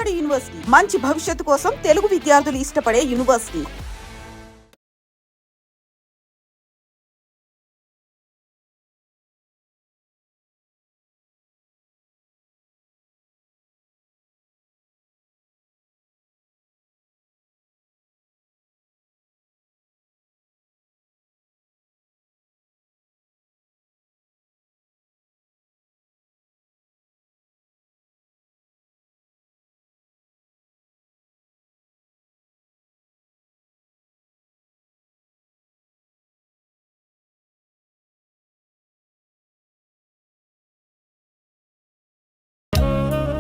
నాడు యూనివర్సిటీ మంచి భవిష్యత్తు కోసం తెలుగు విద్యార్థులు ఇష్టపడే యూనివర్సిటీ.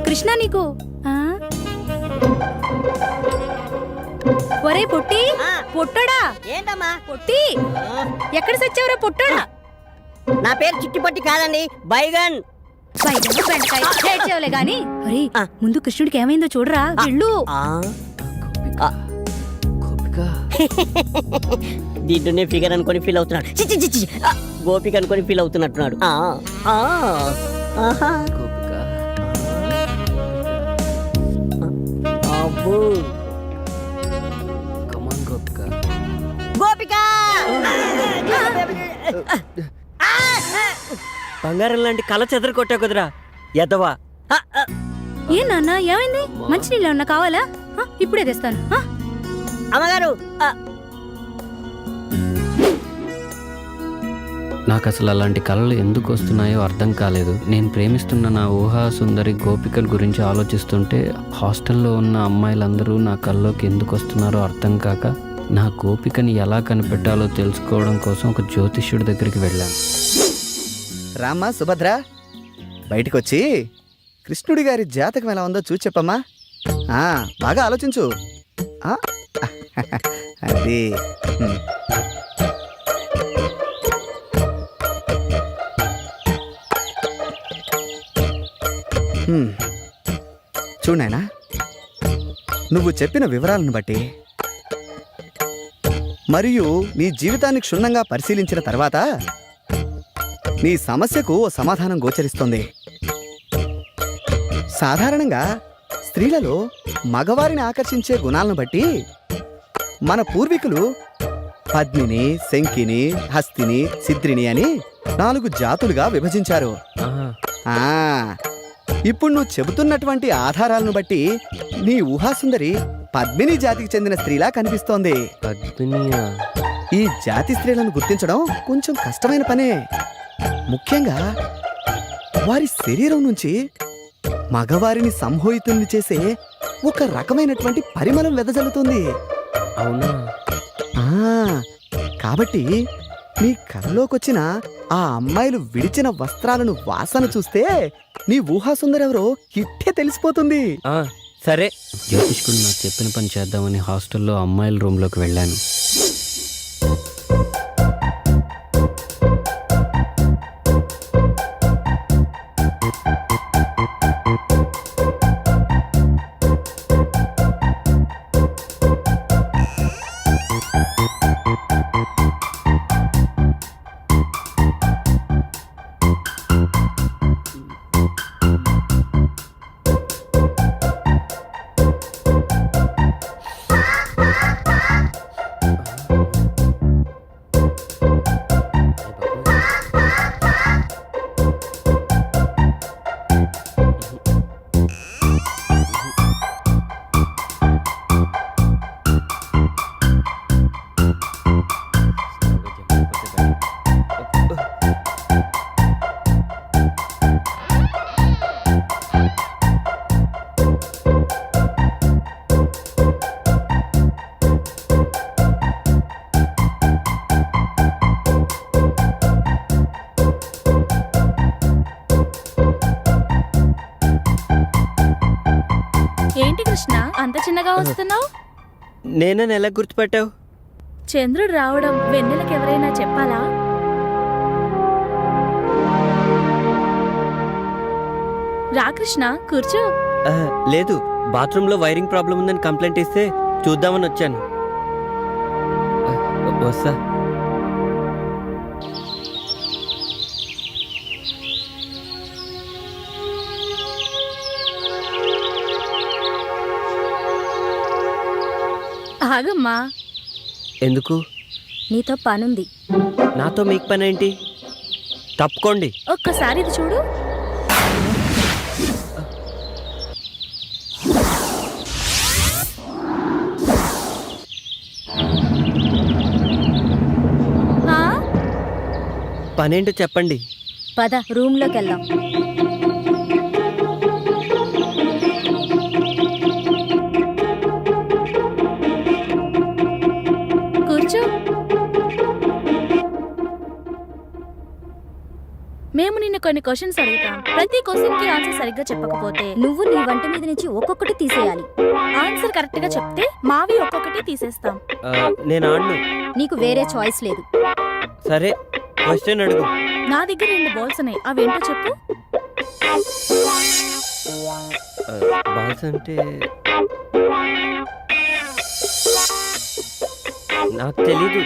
కృష్ణ నీకు ఒరే పొట్టి పొట్టడా ఏంటమ్మా పొట్టి ఎక్కడ సచ్చావురా పొట్టడా? నా పేరు చిట్టిపట్టి కాదండి, బైగన్. బెండకాయ గాని అరే ముందు కృష్ణుడికి ఏమైందో చూడరా వెళ్ళు. దీంట్లోనే ఫిగర్ అనుకొని ఫీల్ అవుతున్నాడు. గోపిక అనుకొని ఫీల్ అవుతున్నట్టున్నాడు. గోపిక బంగారం లాంటి కళ చెదర కొట్టా కుదరా ఎదవా. ఏ నాన్న ఏమైంది? మంచినీళ్ళు ఏమన్నా కావాలా? ఇప్పుడే తెస్తాను. అమ్మగారు నాకు అసలు అలాంటి కళలు ఎందుకు వస్తున్నాయో అర్థం కాలేదు. నేను ప్రేమిస్తున్న నా ఊహా సుందరి గోపికల గురించి ఆలోచిస్తుంటే హాస్టల్లో ఉన్న అమ్మాయిలందరూ నా కల్లోకి ఎందుకు వస్తున్నారో అర్థం కాక నా గోపికని ఎలా కనిపెట్టాలో తెలుసుకోవడం కోసం ఒక జ్యోతిష్యుడి దగ్గరికి వెళ్ళాను. రామ్మా సుభద్ర, బయటకొచ్చి కృష్ణుడి గారి జాతకం ఎలా ఉందో చూసి చెప్పమ్మా. బాగా ఆలోచించు. అది చూడైనా, నువ్వు చెప్పిన వివరాలను బట్టి మరియు నీ జీవితాన్ని క్షుణ్ణంగా పరిశీలించిన తర్వాత నీ సమస్యకు ఓ సమాధానం గోచరిస్తోంది. సాధారణంగా స్త్రీలలో మగవారిని ఆకర్షించే గుణాలను బట్టి మన పూర్వీకులు పద్మిని, శంకిని, హస్తిని, సిద్రిని అని 4 జాతులుగా విభజించారు. ఇప్పుడు నువ్వు చెబుతున్నటువంటి ఆధారాలను బట్టి నీ ఊహాసుందరి పద్మిని జాతికి చెందిన స్త్రీలా కనిపిస్తోంది. ఈ జాతి స్త్రీలను గుర్తించడం కొంచెం కష్టమైన పనే. ముఖ్యంగా వారి శరీరం నుంచి మగవారిని సంమోహితుల్ని చేసే ఒక రకమైనటువంటి పరిమళం వెదజల్లుతుంది. అవునా? కాబట్టి నీ కల్లోకొచ్చిన ఆ అమ్మాయిలు విడిచిన వస్త్రాలను వాసన చూస్తే నీ ఊహాసుందరెవరో ఇట్టే తెలిసిపోతుంది. సరే, జ్యోతిష్కుడు నాకు చెప్పిన పని చేద్దామని హాస్టల్లో అమ్మాయిల రూమ్లోకి వెళ్ళాను. ఏంటి కృష్ణ అంత చిన్నగా వస్తున్నావు? నేనని ఎలా గుర్తుపెట్టావు? చంద్రుడు రావడం వెన్నెలకు ఎవరైనా చెప్పాలా? రా కృష్ణ, కూర్చో. లేదు, బాత్రూంలో వైరింగ్ ప్రాబ్లం ఉందని కంప్లైంట్ ఇస్తే చూద్దామని వచ్చాను. వస్తా. ఆగమ్మా, ఎందుకు? నీతో పనుంది. నాతో మీకు పని ఏంటి? తప్పుకోండి. ఒక్కసారి ఇది చూడు. ఆ? పనేంటో చెప్పండి. పద రూమ్లోకి వెళ్దాం. కూర్చో. మేము నిన్ను కొన్ని క్వశ్చన్స్ అడుగుతాం. ప్రతి క్వశ్చన్ కి ఆన్సర్ సరిగ్గా చెప్పకపోతే నువ్వు నీ వంట మీద నుంచి ఒక్కొక్కటి తీసేయాలి. ఆన్సర్ కరెక్ట్ గా చెప్తే మావి ఒక్కొక్కటి తీసేస్తాం. నేను ఆడను. నీకు వేరే చాయిస్ లేదు. సరే, క్వశ్చన్ అడుగు. నా దగ్గర 2 బాల్స్ ఉన్నాయి, అవేంటో చెప్పు. బాల్స్ అంటే నాకు తెలీదు.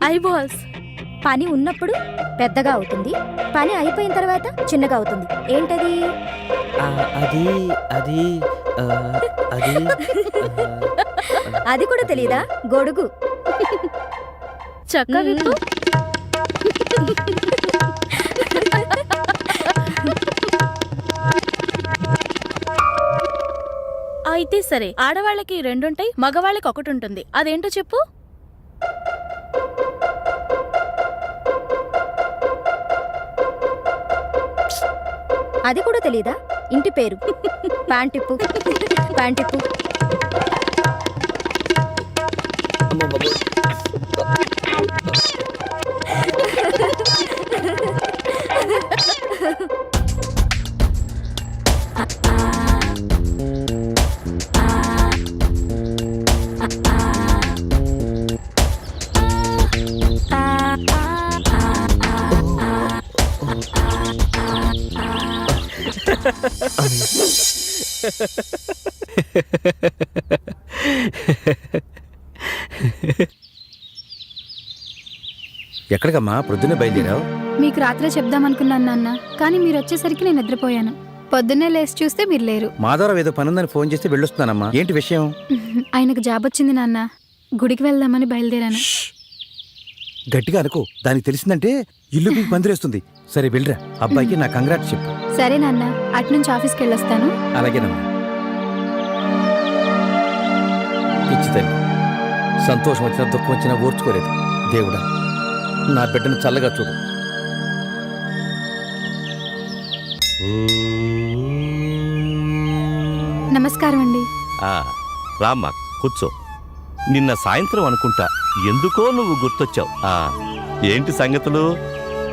I balls. పని ఉన్నప్పుడు పెద్దగా అవుతుంది, పని అయిపోయిన తర్వాత చిన్నగా అవుతుంది. ఏంటది? అది అది అది అది కూడా తెలీదా? గొడుగు. చక్క విప్పు. అయితే సరే, ఆడవాళ్ళకి 2 ఉంటాయి, మగవాళ్ళకి 1 ఉంటుంది. అదేంటో చెప్పు. అది కూడా తెలీదా? ఇంటి పేరు. ప్యాంటిప్పు. ప్యాంటిప్పు. అమ్మ బాబోయ్. ఎక్కడికమ్మా ప్రొద్దునే బయలుదేరావు? మీకు రాత్రే చెప్దామనుకున్నాను నాన్న, కానీ మీరు వచ్చేసరికి నేను నిద్రపోయాను. పొద్దున్నే లేచి చూస్తే మీరు లేరు. మాధవరావు ఏదో పనుందని ఫోన్ చేస్తే వెళ్ళొస్తున్నానమ్మా. ఏంటి విషయం? ఆయనకు జాబ్ వచ్చింది నాన్న, గుడికి వెళ్దామని బయలుదేరాను. గట్టిగా అనుకో, దానికి తెలిసిందంటే ఇల్లు మీకు పందిరేస్తుంది. సరే వెళ్ళరా, అబ్బాయికి నా కంగ్రాట్స్ చెప్పు. సరే నాన్న, అటునుంచి ఆఫీస్కి వెళ్ళొస్తాను. అలాగేనమ్మా. పిచ్చి తల్లి, సంతోషం వచ్చినా దుఃఖం వచ్చినా ఓర్చుకోలేదు. దేవుడా, నా బిడ్డను చల్లగా చూడు. నమస్కారం అండి. రామ్మా కూర్చో. నిన్న సాయంత్రం అనుకుంటా ఎందుకో నువ్వు గుర్తొచ్చావు. ఏంటి సంగతులు?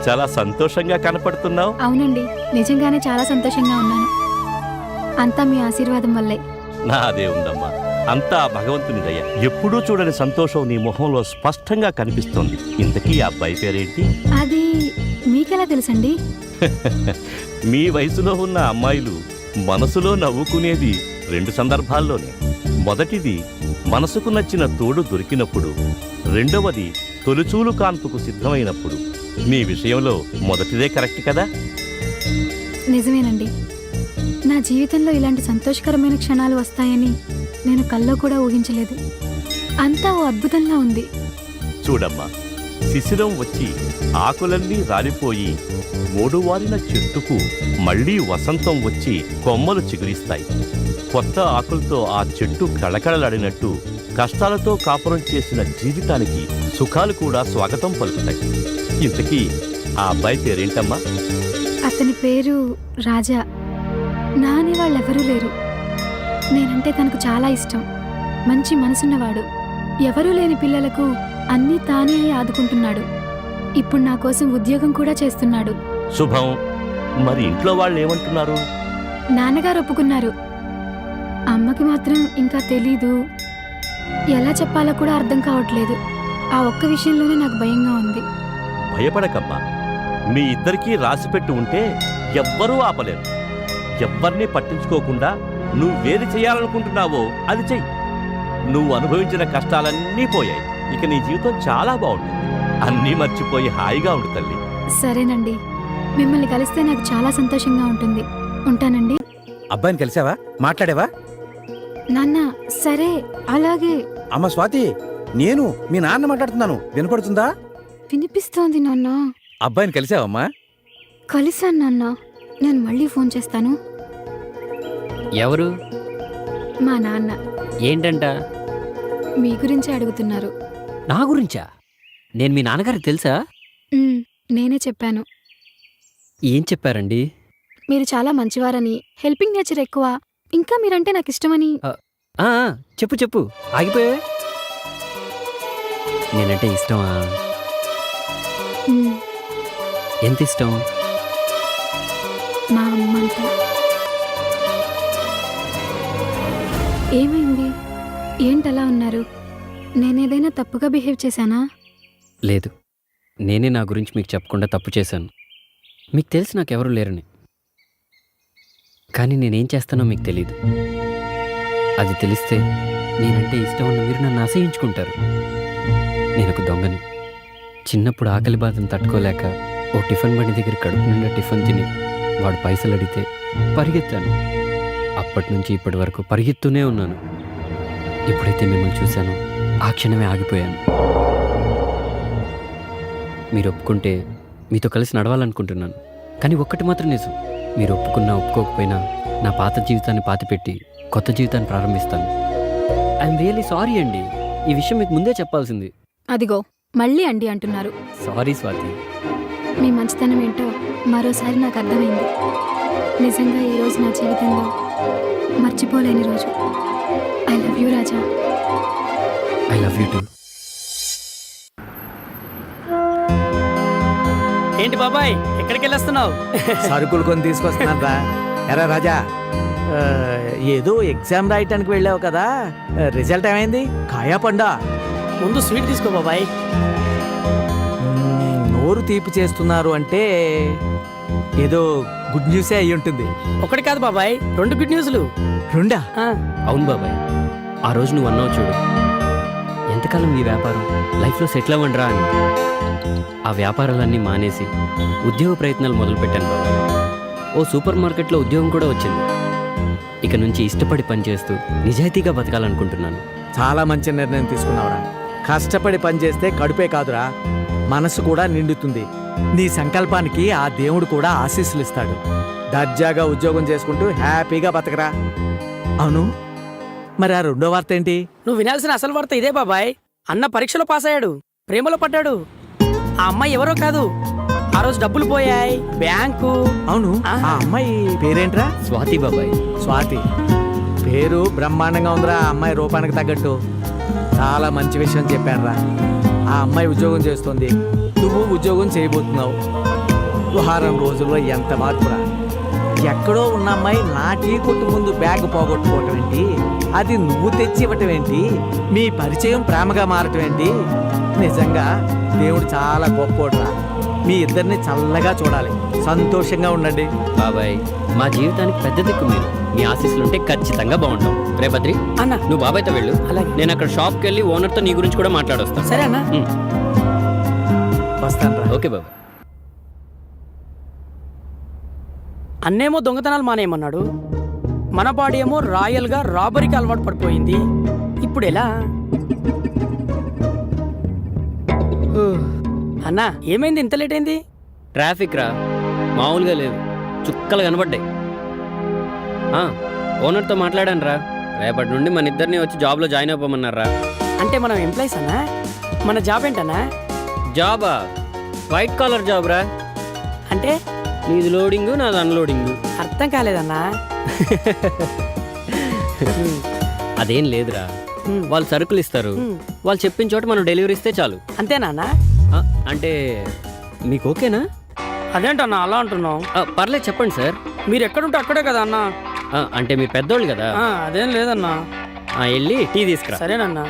చాలా సంతోషంగా కనపడుతున్నావు. అవునండి, నిజంగానే చాలా సంతోషంగా ఉన్నాను. అంతా మీ ఆశీర్వాదం వల్లే. నాదే ఉందమ్మా, అంతా భగవంతుని దయ. ఎప్పుడూ చూడని సంతోషం నీ మొహంలో స్పష్టంగా కనిపిస్తోంది. ఇంతకీ ఆ అబ్బాయి పేరేంటి? అది మీకెలా తెలుసండి? మీ వయసులో ఉన్న అమ్మాయిలు మనసులో నవ్వుకునేది 2 సందర్భాల్లోనే. మొదటిది మనసుకు నచ్చిన తోడు దొరికినప్పుడు, రెండవది తొలిచూలు కాన్పుకు సిద్ధమైనప్పుడు. మీ విషయంలో మొదటిదే కరెక్ట్ కదా? నిజమేనండి. నా జీవితంలో ఇలాంటి సంతోషకరమైన క్షణాలు వస్తాయని నేను కల్లో కూడా ఊహించలేదు. అంతా ఓ అద్భుతంగా ఉంది. చూడమ్మా, శిశిరం వచ్చి ఆకులన్నీ రాలిపోయి మూడువారిన చెట్టుకు మళ్లీ వసంతం వచ్చి కొమ్మలు చిగురిస్తాయి. కొత్త ఆకులతో ఆ చెట్టు కళకళలాడినట్టు కష్టాలతో కాపురం చేసిన జీవితానికి సుఖాలు కూడా స్వాగతం పలుకుతాయి. ఇంతకీ ఆ అబ్బాయి పేరేంటమ్మా? అతని పేరు రాజా. నా అనే వాళ్ళెవరూ లేరు. నేనంటే తనకు చాలా ఇష్టం. మంచి మనసున్నవాడు. ఎవరూ లేని పిల్లలకు అన్నీ తానే అయి ఆదుకుంటున్నాడు. ఇప్పుడు నా కోసం ఉద్యోగం కూడా చేస్తున్నాడు. శుభం. మరి ఇంట్లో వాళ్ళు ఏమంటున్నారు? నాన్నగారు ఒప్పుకున్నారు. అమ్మకి మాత్రం ఇంకా తెలీదు. ఎలా చెప్పాలో కూడా అర్థం కావట్లేదు. ఆ ఒక్క విషయంలోనే నాకు భయంగా ఉంది. భయపడకమ్మా, మీ ఇద్దరికీ రాసిపెట్టి ఉంటే ఎవ్వరూ ఆపలేరు. ఎవ్వరినీ పట్టించుకోకుండా నువ్వేది చేయాలనుకుంటున్నావో అది చెయ్యి. నువ్వు అనుభవించిన కష్టాలన్నీ పోయాయి. ఇక నీ జీవితం చాలా బాగుంటుంది. అన్నీ మర్చిపోయి హాయిగా ఉండు తల్లి. సరేనండి, మిమ్మల్ని కలిస్తే నాకు చాలా సంతోషంగా ఉంటుంది. ఉంటానండి. అబ్బాయిని కలిసావా? మాట్లాడావా? నాన్న సరే అలాగే. అమ్మ స్వాతి, నేను మీ నాన్న మాట్లాడుతున్నాను, వినపడుతుందా? వినిపిస్తోంది నాన్న. అబ్బాయిని కలిసావమ్మా? కలిసాను నాన్న. నేను మళ్ళీ ఫోన్ చేస్తాను. ఎవరు? మా నాన్న ఏంటంట? మీ గురించి అడుగుతున్నారు. నా గురించా? నేను మీ నాన్నగారికి తెలుసా? నేనే చెప్పాను. ఏం చెప్పారండి? మీరు చాలా మంచివారని, హెల్పింగ్ నేచర్ ఎక్కువ, ఇంకా మీరంటే నాకు ఇష్టమని. చెప్పు చెప్పు, ఆగిపోయావే. నేనంటే ఇష్టమా? ఎంత ఇష్టం? మా అమ్మంతా. ఏమైంది? ఏంటలా ఉన్నారు? నేనేదైనా తప్పుగా బిహేవ్ చేశానా? లేదు, నేనే నా గురించి మీకు చెప్పకుండా తప్పు చేశాను. మీకు తెలిసి నాకెవరూ లేరని. కానీ నేనేం చేస్తానో మీకు తెలీదు. అది తెలిస్తే నేనంటే ఇష్టం ఉన్న మీరు నన్ను అసహించుకుంటారు. నేను ఒక దొంగని. చిన్నప్పుడు ఆకలి బాధను తట్టుకోలేక ఓ టిఫిన్ బండి దగ్గర కడుపు నిండా టిఫిన్ తిని వాడు పైసలు అడిగితే పరిగెత్తాను. అప్పటి నుంచి ఇప్పటి వరకు పరిగెత్తూనే ఉన్నాను. ఎప్పుడైతే మిమ్మల్ని చూశానో ఆ క్షణమే ఆగిపోయాను. మీరు ఒప్పుకుంటే మీతో కలిసి నడవాలనుకుంటున్నాను. కానీ ఒక్కటి మాత్రం నిజం, మీరు ఒప్పుకున్నా ఒప్పుకోకపోయినా నా పాత జీవితాన్ని పాతిపెట్టి కొత్త జీవితాన్ని ప్రారంభిస్తాను. ఐఎమ్ రియల్లీ సారీ అండి. ఈ విషయం మీకు ముందే చెప్పాల్సింది. అదిగో మళ్ళీ అండి అంటున్నారు. సారీ స్వాతి. మీ మంచితనం ఏంటో మరోసారి నాకు అర్థమైంది. నిజంగా ఈరోజు నా జీవితంలో మర్చిపోలేని రోజు. I love you Raja. I love you two. ఏంటి బాబాయ్, ఎక్కడికి వెళ్ళొస్తున్నావు? సరుకులు కొని తీసుకొస్తున్నాను రా. ఎరా రాజా, ఏదో ఎగ్జామ్ రాయటానికి వెళ్ళావు కదా, రిజల్ట్ ఏమైంది? కాయా పండా? ముందు స్వీట్ తీసుకో బాబాయ్. నోరు తీపి చేస్తున్నారు అంటే ఏదో గుడ్ న్యూసే అయి ఉంటుంది. ఒకటి కాదు బాబాయ్, 2 గుడ్ న్యూస్లు. రెండా? అవును బాబాయ్, ఆ రోజు నువ్వు అన్నావు చూడు, ఎంతకాలం ఈ వ్యాపారం, లైఫ్లో సెటిల్ అవ్వండిరా అని. ఆ వ్యాపారాలన్నీ మానేసి ఉద్యోగ ప్రయత్నాలు మొదలుపెట్టాను బాబాయ్. ఓ సూపర్ మార్కెట్లో ఉద్యోగం కూడా వచ్చింది. ఇక నుంచి ఇష్టపడి పనిచేస్తూ నిజాయితీగా బతకాలనుకుంటున్నాను. చాలా మంచి నిర్ణయం తీసుకున్నావురా. కష్టపడి పనిచేస్తే కడుపే కాదురా, మనసు కూడా నిండుతుంది. నీ సంకల్పానికి ఆ దేవుడు కూడా ఆశీస్సులు ఇస్తాడు. దర్జాగా ఉద్యోగం చేసుకుంటూ హ్యాపీగా బతకరా. అవును, మరి ఆ రెండో వార్త ఏంటి? నువ్వు వినాల్సిన అసలు వార్త ఇదే బాబాయ్. అన్న పరీక్షలో పాస్ అయ్యాడు, ప్రేమలో పడ్డాడు. ఆ అమ్మాయి ఎవరో కాదు, ఆ రోజు డబ్బులు పోయాయి బ్యాంకు. అవును, ఆ అమ్మాయి పేరేంట్రా? స్వాతి బాబాయ్. స్వాతి పేరు బ్రహ్మాండంగా ఉందిరా. ఆ అమ్మాయి రూపానికి తగ్గట్టు చాలా మంచి విషయం చెప్పానురా. ఆ అమ్మాయి ఉద్యోగం చేస్తుంది, నువ్వు ఉద్యోగం చేయబోతున్నావు. వారం రోజుల్లో ఎంత మార్పురా. ఎక్కడో ఉన్న అమ్మాయి నా టీ కొట్టు ముందు బ్యాగ్ పోగొట్టుకోవటం ఏంటి, అది నువ్వు తెచ్చి ఇవ్వటం ఏంటి, మీ పరిచయం ప్రేమగా మారటం ఏంటి. నిజంగా దేవుడు చాలా గొప్పోడురా. మీ ఇద్దరిని చల్లగా చూడాలి, సంతోషంగా ఉండండి. బాబాయ్, మా జీవితానికి పెద్ద దిక్కు మీరు. మీ ఆశీస్సులుంటే ఖచ్చితంగా బాగుంటాం. రే బద్రి అన్న, నువ్వు బాబాయ్తో వెళ్ళు. అలాగే. నేను అక్కడ షాప్కి వెళ్ళి ఓనర్తో నీ గురించి కూడా మాట్లాడొస్తాను. సరే అన్న. వస్తాను రా. ఓకే బాబాయ్. అన్నేమో దొంగతనాలు మానేయమన్నాడు, మన బాడీ ఏమో రాయల్గా రాబరీకి అలవాటు పడిపోయింది. ఇప్పుడు ఎలా? అన్నా, ఏమైంది ఇంత లేట్ అయింది? ట్రాఫిక్ రా, మామూలుగా లేదు, చుక్కలు కనబడ్డాయి. ఓనర్తో మాట్లాడాను రా, రేపటి నుండి మన ఇద్దరిని వచ్చి జాబ్లో జాయిన్ అవ్వమన్నారా. అంటే మనం ఎంప్లాయీస్ అన్నా? మన జాబ్ ఏంటన్నా? జాబా? వైట్ కాలర్ జాబ్ రా. అంటే నీది లోడింగు, నాది అన్లోడింగు. అర్థం కాలేదన్నా. అదేం లేదురా, వాళ్ళు సరుకులు ఇస్తారు, వాళ్ళు చెప్పిన చోట మనం డెలివరీ ఇస్తే చాలు. అంతేనా? అంటే మీకు ఓకేనా? అదేంటన్నా అలా అంటున్నావు? పర్లేదు చెప్పండి సార్. మీరు ఎక్కడుంటే అక్కడే కదా అన్నా. అంటే మీ పెద్దోళ్ళు కదా. అదేం లేదన్నా. వెళ్ళి టీ తీసుకురా. సరేనన్నా.